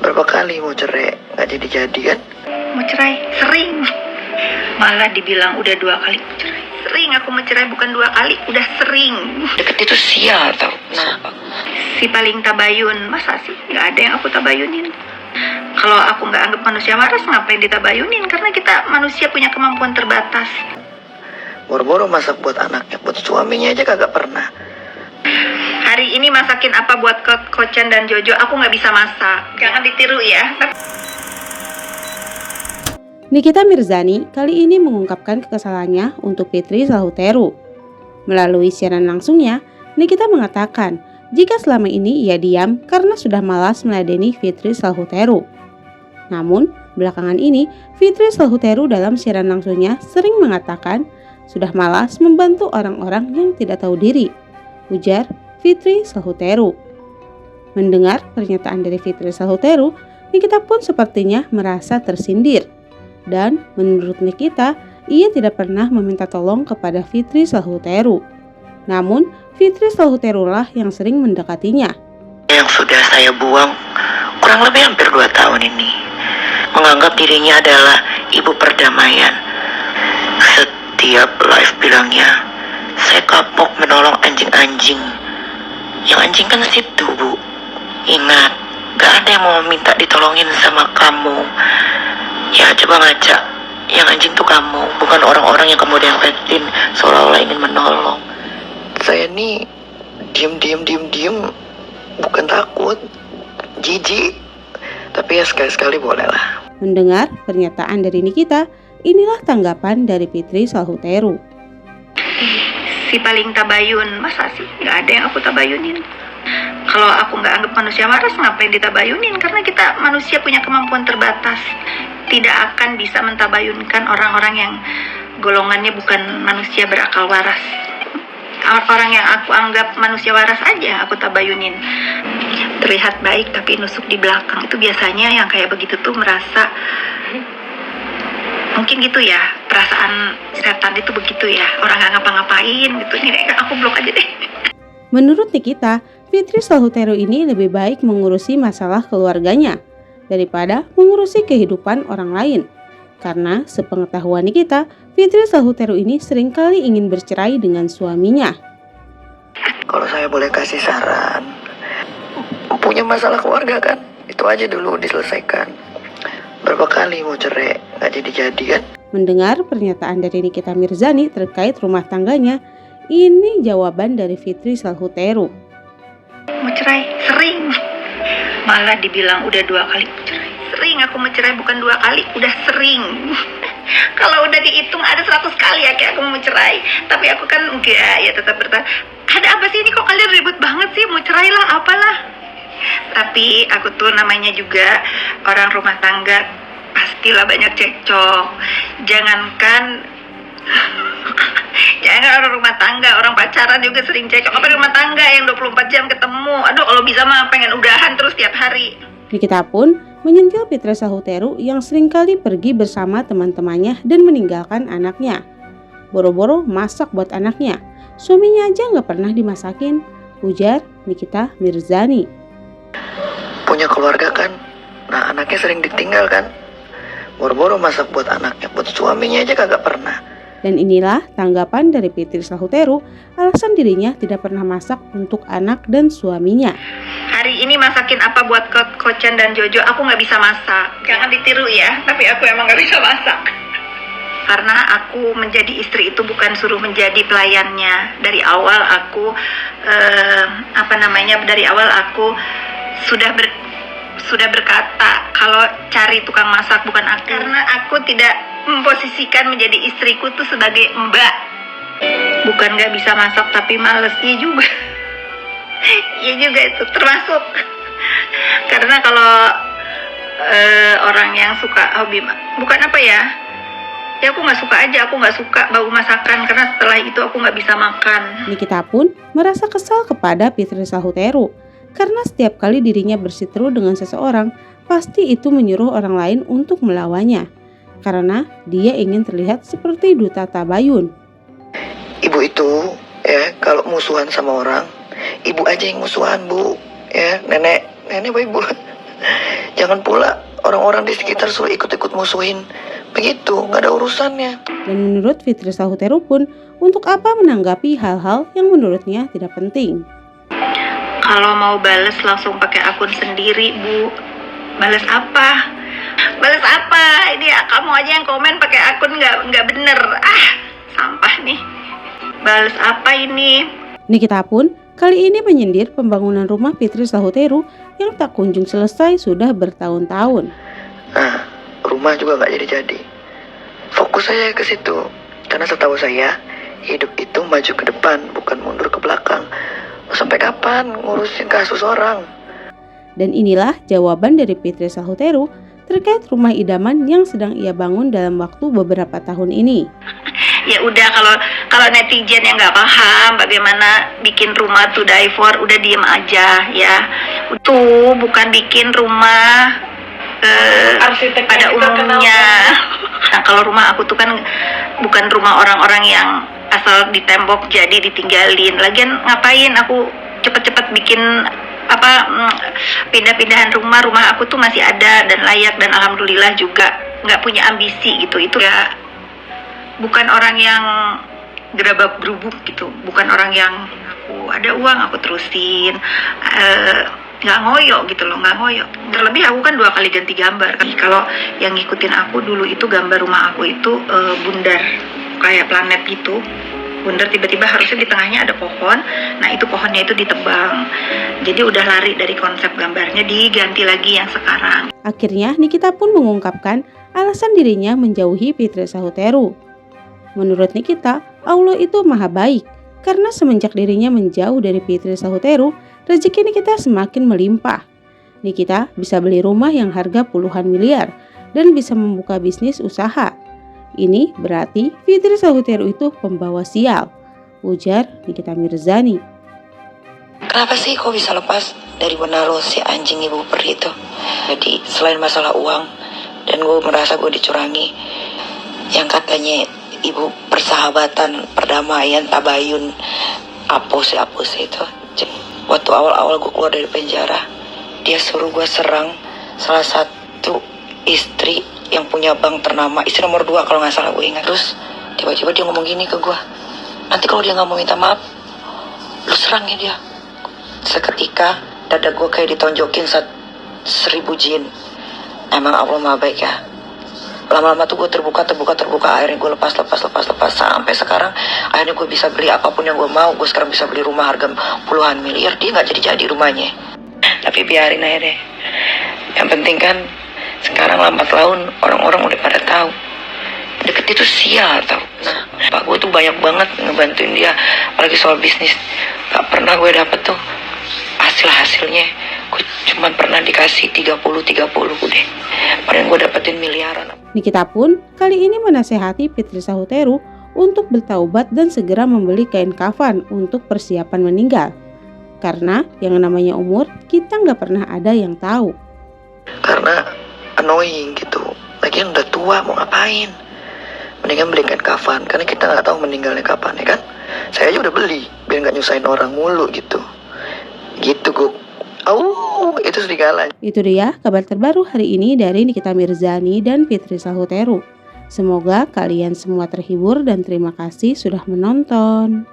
Berapa kali mau cerai, nggak jadi-jadi kan? Mau cerai? Sering. Malah dibilang udah 2 kali mau cerai. Sering aku mau cerai, bukan 2 kali, udah sering. Deket itu sial tau. Kenapa? Si paling tabayun, masa sih nggak ada yang aku tabayunin? Kalau aku nggak anggap manusia waras, ngapain ditabayunin? Karena kita manusia punya kemampuan terbatas. Boro-boro masak buat anaknya, buat suaminya aja kagak pernah. Hari ini masakin apa buat Kocan dan Jojo, aku nggak bisa masak. Jangan ditiru ya. Nikita Mirzani kali ini mengungkapkan kekesalannya untuk Fitri Salhuteru. Melalui siaran langsungnya, Nikita mengatakan jika selama ini ia diam karena sudah malas meladeni Fitri Salhuteru. Namun, belakangan ini Fitri Salhuteru dalam siaran langsungnya sering mengatakan sudah malas membantu orang-orang yang tidak tahu diri, ujar Fitri Salhuteru. Mendengar pernyataan dari Fitri Salhuteru, Nikita pun sepertinya merasa tersindir. Dan menurut Nikita, ia tidak pernah meminta tolong kepada Fitri Salhuteru. Namun, Fitri Salhuteru lah yang sering mendekatinya. Yang sudah saya buang kurang lebih hampir 2 tahun ini, menganggap dirinya adalah ibu perdamaian. Setiap live bilangnya, saya kapok menolong anjing-anjing. Yang anjing kan situ, Bu. Ingat, gak ada yang mau minta ditolongin sama kamu. Ya coba ngaca, yang anjing tuh kamu, bukan orang-orang yang kamu dempetin seolah-olah ingin menolong. Saya nih diem, bukan takut, jijik, tapi ya sekali-sekali boleh lah. Mendengar pernyataan dari Nikita, inilah tanggapan dari Fitri Salhuteru. Si paling tabayun, masa sih nggak ada yang aku tabayunin? Kalau aku nggak anggap manusia waras, ngapain ditabayunin? Karena kita manusia punya kemampuan terbatas. Tidak akan bisa mentabayunkan orang-orang yang golongannya bukan manusia berakal waras. Orang yang aku anggap manusia waras aja aku tabayunin. Terlihat baik tapi nusuk di belakang. Itu biasanya yang kayak begitu tuh merasa, mungkin gitu ya, perasaan setan itu begitu ya. Orang gak ngapa-ngapain gitu. Ini aku blok aja deh. Menurut Nikita, Fitri Salhuteru ini lebih baik mengurusi masalah keluarganya daripada mengurusi kehidupan orang lain. Karena sepengetahuan Nikita, Fitri Salhuteru ini seringkali ingin bercerai dengan suaminya. Kalau saya boleh kasih saran, punya masalah keluarga kan, itu aja dulu diselesaikan. Berapa kali mau cerai, nggak jadi-jadi kan? Mendengar pernyataan dari Nikita Mirzani terkait rumah tangganya, ini jawaban dari Fitri Salhuteru. Mau cerai? Sering. Malah dibilang udah 2 kali mau cerai. Sering aku mau cerai, bukan 2 kali, udah sering. Kalau udah dihitung ada 100 kali ya kayak aku mau cerai. Tapi aku kan enggak, ya tetap bertahan. Ada apa sih ini, kok kalian ribut banget sih, mau cerai lah apalah. Tapi aku tuh namanya juga orang rumah tangga, pastilah banyak cekcok. Jangan orang rumah tangga, orang pacaran juga sering cekcok. Apa rumah tangga yang 24 jam ketemu? Aduh, kalau bisa mah pengen udahan terus tiap hari. Nikita pun menyentil Fitri Salhuteru yang seringkali pergi bersama teman-temannya dan meninggalkan anaknya. Boro-boro masak buat anaknya, suaminya aja nggak pernah dimasakin, ujar Nikita Mirzani. Punya keluarga kan, nah anaknya sering ditinggal kan. Boro-boro masak buat anaknya, buat suaminya aja kagak pernah. Dan inilah tanggapan dari Fitri Salhuteru, alasan dirinya tidak pernah masak untuk anak dan suaminya. Hari ini masakin apa buat Kocan dan Jojo, aku nggak bisa masak. Jangan ditiru ya, tapi aku emang nggak bisa masak. Karena aku menjadi istri itu bukan suruh menjadi pelayannya. Dari awal aku, dari awal aku sudah berkata kalau cari tukang masak bukan aku. Karena aku tidak memposisikan menjadi istriku tuh sebagai mbak. Bukan gak bisa masak tapi males, iya juga. Iya juga itu termasuk. Karena kalau orang yang suka hobi, bukan apa ya, aku nggak suka aja, aku nggak suka bau masakan karena setelah itu aku nggak bisa makan. Nikita pun merasa kesal kepada Fitri Salhuteru karena setiap kali dirinya berseteru dengan seseorang, pasti itu menyuruh orang lain untuk melawannya. Karena dia ingin terlihat seperti duta tabayun. Ibu itu ya kalau musuhan sama orang, ibu aja yang musuhan, Bu. Ya, nenek Bu ibu. Jangan pula orang-orang di sekitar suruh ikut-ikut musuhin. Begitu, nggak ada urusannya. Dan menurut Fitri Sahuteru pun, untuk apa menanggapi hal-hal yang menurutnya tidak penting. Kalau mau bales langsung pakai akun sendiri, Bu. Bales apa? Bales apa? Ini kamu aja yang komen pakai akun nggak bener. Sampah nih. Bales apa ini? Nikita pun kali ini menyindir pembangunan rumah Fitri Sahuteru yang tak kunjung selesai sudah bertahun-tahun. Rumah juga nggak jadi-jadi. Fokus aja ke situ. Karena setahu saya, hidup itu maju ke depan, bukan mundur ke belakang. Sampai kapan ngurusin kasus orang? Dan inilah jawaban dari Fitri Sahuteru terkait rumah idaman yang sedang ia bangun dalam waktu beberapa tahun ini. Ya udah, kalau netizen yang nggak paham bagaimana bikin rumah tuh divorce, udah diem aja ya. Itu bukan bikin rumah pada umumnya. Nah, kalau rumah aku tuh kan bukan rumah orang-orang yang asal ditembok jadi ditinggalin. Lagian ngapain aku cepet-cepet bikin pindah-pindahan rumah aku tuh masih ada dan layak, dan alhamdulillah juga nggak punya ambisi gitu. Itu ya bukan orang yang gerabak gerubuk gitu, bukan orang yang aku ada uang aku terusin, nggak ngoyo gitu loh, nggak ngoyo. Terlebih aku kan 2 kali ganti gambar. Kalau yang ngikutin aku dulu itu gambar rumah aku itu bundar kayak planet gitu. Bundar tiba-tiba harusnya di tengahnya ada pohon. Nah itu pohonnya itu ditebang. Jadi udah lari dari konsep gambarnya, diganti lagi yang sekarang. Akhirnya Nikita pun mengungkapkan alasan dirinya menjauhi Fitri Sahuteru. Menurut Nikita, Allah itu maha baik. Karena semenjak dirinya menjauh dari Fitri Sahuteru, rezeki Nikita semakin melimpah. Nikita bisa beli rumah yang harga puluhan miliar dan bisa membuka bisnis usaha. Ini berarti Fitri Sahuteru itu pembawa sial, ujar Nikita Mirzani. Kenapa sih kok bisa lepas dari benalu si anjing ibu peri itu? Jadi selain masalah uang, dan gue merasa gue dicurangi, yang katanya ibu persahabatan, perdamaian, tabayun, apus itu. Waktu awal-awal gue keluar dari penjara, dia suruh gue serang salah satu istri yang punya bank ternama, istri nomor 2 kalau nggak salah gue ingat. Terus tiba-tiba dia ngomong gini ke gue, nanti kalau dia nggak mau minta maaf, lu serang ya dia. Seketika dada gue kayak ditonjokin 1000 jin. Emang Allah maha baik ya. Lama-lama tuh gue terbuka, akhirnya gue lepas sampai sekarang akhirnya gue bisa beli apapun yang gue mau. Gue sekarang bisa beli rumah harga puluhan miliar. Dia nggak jadi rumahnya, tapi biarin aja deh. Yang penting kan sekarang lambat laun orang-orang udah pada tahu deket itu sial tau. Nah, pak gue tuh banyak banget ngebantuin dia, apalagi soal bisnis. Gak pernah gue dapet tuh hasilnya. Gue cuma pernah dikasih 30 deh. Padahal gue dapetin miliaran. Nikita pun kali ini menasehati Fitri Sahuteru untuk bertaubat dan segera membeli kain kafan untuk persiapan meninggal. Karena yang namanya umur kita nggak pernah ada yang tahu. Karena annoying gitu. Lagian udah tua mau ngapain? Mendingan beli kain kafan, karena kita nggak tahu meninggalnya kapan ya kan. Saya aja udah beli biar nggak nyusahin orang mulu gitu gue. Itu serigala. Itu dia kabar terbaru hari ini dari Nikita Mirzani dan Fitri Sahuteru. Semoga kalian semua terhibur dan terima kasih sudah menonton.